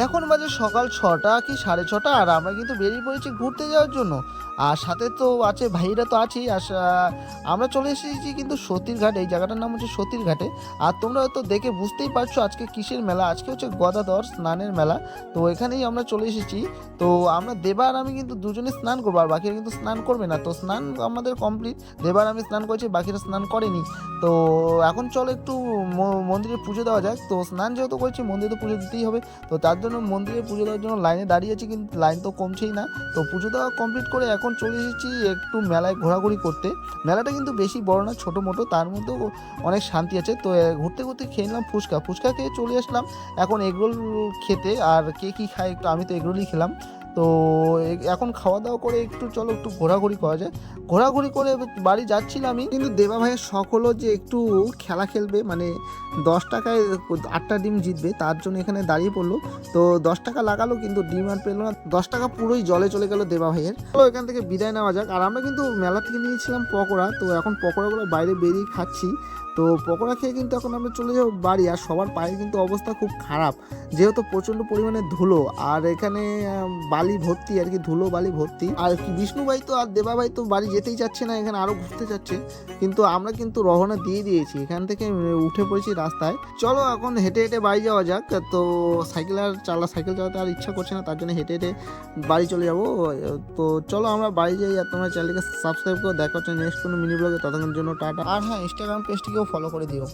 এখন বাজে সকাল 6টা কি 6:30, আর আমরা কিন্তু বেরিয়ে পড়েছি ঘুরতে যাওয়ার জন্য। আর সাথে তো আছে, ভাইরা তো আছেই। আর আমরা চলে এসেছি কিন্তু সতীর ঘাট, এই জায়গাটার নাম হচ্ছে সতীর ঘাটে। আর তোমরা হয়তো দেখে বুঝতেই পারছো আজকে কিসের মেলা। আজকে হচ্ছে গদাধর স্নানের মেলা। তো এখানেই আমরা চলে এসেছি। তো আমরা দেবা আর আমি কিন্তু দুজনে স্নান করবো, আর বাকিরা কিন্তু স্নান করবে না। তো স্নান আমাদের কমপ্লিট, দেবা আর আমি স্নান করেছি, বাকিরা স্নান করেনি। তো এখন চলো একটু মন্দিরে পুজো দেওয়া যাক। তো স্নান যেহেতু করেছি, মন্দিরে তো পুজো দিতেই হবে। তো তার জন্য মন্দিরে পুজো দেওয়ার জন্য লাইনে দাঁড়িয়ে আছি, কিন্তু লাইন তো কমছেই না। তো পুজো দেওয়া কমপ্লিট করে এখন চলে এসেছি একটু মেলায় ঘোরাঘুরি করতে। মেলাটা কিন্তু বেশি বড় না, ছোটো মোটো, তার মধ্যেও অনেক শান্তি আছে। তো ঘুরতে ঘুরতে খেয়ে নিলাম ফুচকা, ফুচকা খেয়ে চলে আসলাম এখন এগরোল খেতে। আর কে কী খায় একটু, আমি তো এগরোলই খেলাম। তো এখন খাওয়া দাওয়া করে একটু চলো একটু ঘোরাঘুরি করা যায়। ঘোরাঘুরি করে বাড়ি যাচ্ছিলাম আমি, কিন্তু দেবা ভাইয়ের শখ হলো যে একটু খেলা খেলবে, মানে 10 টাকায় 8টা ডিম জিতবে, তার জন্য এখানে দাঁড়িয়ে পড়লো। তো 10 টাকা লাগালো কিন্তু ডিম আর পেলো না, 10 টাকা পুরোই জলে চলে গেল দেবা ভাইয়ের। তো এখান থেকে বিদায় নেওয়া যাক। আর আমরা কিন্তু মেলা থেকে নিয়েছিলাম পকোড়া, তো এখন পকোড়াগুলো বাইরে বেরিয়ে খাচ্ছি। তো পকোড়া খেয়ে কিন্তু এখন আমরা চলে যাবো বাড়ি। আর সবার পায়ে কিন্তু অবস্থা খুব খারাপ, যেহেতু প্রচণ্ড পরিমাণে ধুলো, আর এখানে বালি ভর্তি আর কি, ধুলো বালি ভর্তি। আর কি বিষ্ণু ভাই তো আর দেবা ভাই তো বাড়ি যেতেই চাচ্ছে না, এখানে আরো ঘুরতে যাচ্ছে। কিন্তু আমরা কিন্তু রওনা দিয়ে দিয়েছি, এখান থেকে উঠে পড়েছি রাস্তায়। চলো এখন হেঁটে হেঁটে বাড়ি যাওয়া যাক। তো সাইকেল চালাতে আর ইচ্ছা করছে না, তার জন্য হেঁটে হেঁটে বাড়ি চলে যাবো। তো চলো আমরা বাড়ি যাই। আর তোমরা চ্যানেলকে সাবস্ক্রাইব করে দেখা হচ্ছে নেক্সট কোনো মিনি ব্লগে। ততক্ষণের জন্য টাটা। আর হ্যাঁ, ইনস্টাগ্রাম পেজটিকেও ফলো করে দিও।